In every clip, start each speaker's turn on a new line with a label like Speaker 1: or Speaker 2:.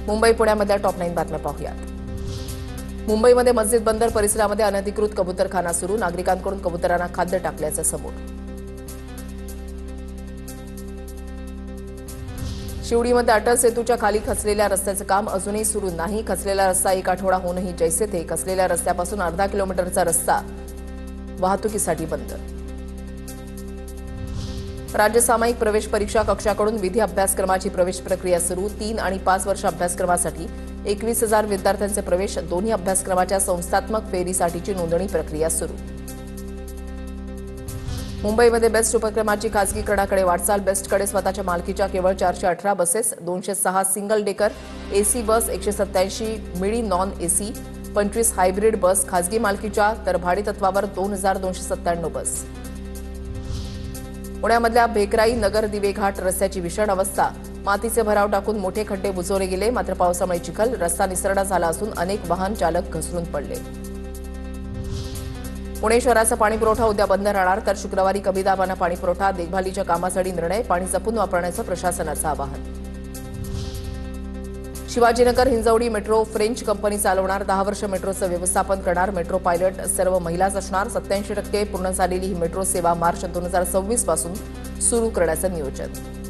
Speaker 1: Mumbai पुण्यामधल्या top 9 बातम्या पाहूयात। मुंबईमध्ये मस्जिद बंदर परिसरामध्ये अनधिकृत कबूतरखाना सुरू, नागरिकांकडून कबुतरांना खाद्य टाकल्याचं समोर। शिवडीमध्ये अटल सेतूच्या खाली खचलेल्या रस्त्याचं काम अजूनही सुरू नाही। खचलेला रस्ता एक आठवडा होऊनही जैसे थे, खचलेल्या रस्त्यापासून अर्धा किलोमीटरचा रस्ता वाहतुकीसाठी बंद। राज्य सामायिक प्रवेश परीक्षा कक्षाकडून विधी अभ्यासक्रमाची प्रवेश प्रक्रिया सुरू। 3 आणि 5 वर्ष अभ्यासक्रमासाठी 21,000 विद्यार्थ्यांचे प्रवेश, दोन्ही अभ्यासक्रमाच्या संस्थात्मक फेरीसाठीची नोंदणी प्रक्रिया सुरू। मुंबईमध्ये बेस्ट उपक्रमाची खासगीकरणाकडे वाटचाल। बेस्टकडे स्वतःच्या मालकीच्या केवळ 418 buses, 206 single decker AC bus, 187 मिडी नॉन एसी, 25 हायब्रिड बस खासगी मालकीच्या, तर भाडे तत्वावर 2,297 बस। पुण्यामधल्या भेकराई नगर दिवे घाट रस्त्याची भीषण अवस्था, मातीचे भराव टाकून मोठे खड्डे बुजवले गेले, मात्र पावसामुळे चिखल, रस्ता निसरडा झाला असून अनेक वाहन चालक घसरून पडले। पुणे शहराचा पाणीपुरवठा उद्या बंद राहणार, तर शुक्रवारी कमी दाबानं पाणीपुरवठा, देखभालीच्या कामासाठी निर्णय, पाणी जपून वापरण्याचं प्रशासनाचं आवाहन। Shivajinagar Hinjawadi metro French company चालवणार, 10 वर्ष मेट्रोचं व्यवस्थापन करणार, मेट्रो पायलट सर्व महिलाच असणार। 87% पूर्ण झालेली ही मेट्रो सेवा मार्च 2026 पासून सुरू करण्याचं नियोजन।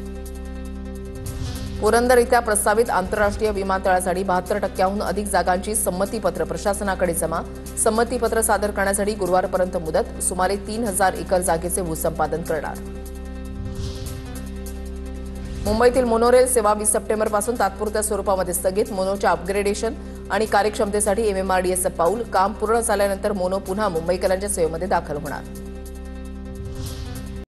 Speaker 1: पुरंदर इथल्या प्रस्तावित आंतरराष्ट्रीय विमानतळासाठी 72%हून अधिक जागांची संमतीपत्र प्रशासनाकडे जमा, संमतीपत्र सादर करण्यासाठी गुरुवारपर्यंत मुदत, सुमारे 3,000 एकर जागेचे भूसंपादन करणार। मुंबईतील मोनोरेल सेवा 20 सप्टेंबरपासून तात्पुरत्या स्वरूपामध्ये स्थगित, मोनोच्या अपग्रेडेशन आणि कार्यक्षमतेसाठी MMRDAचं पाऊल, काम पूर्ण झाल्यानंतर मोनो पुन्हा मुंबईकरांच्या सेवेमध्ये दाखल होणार।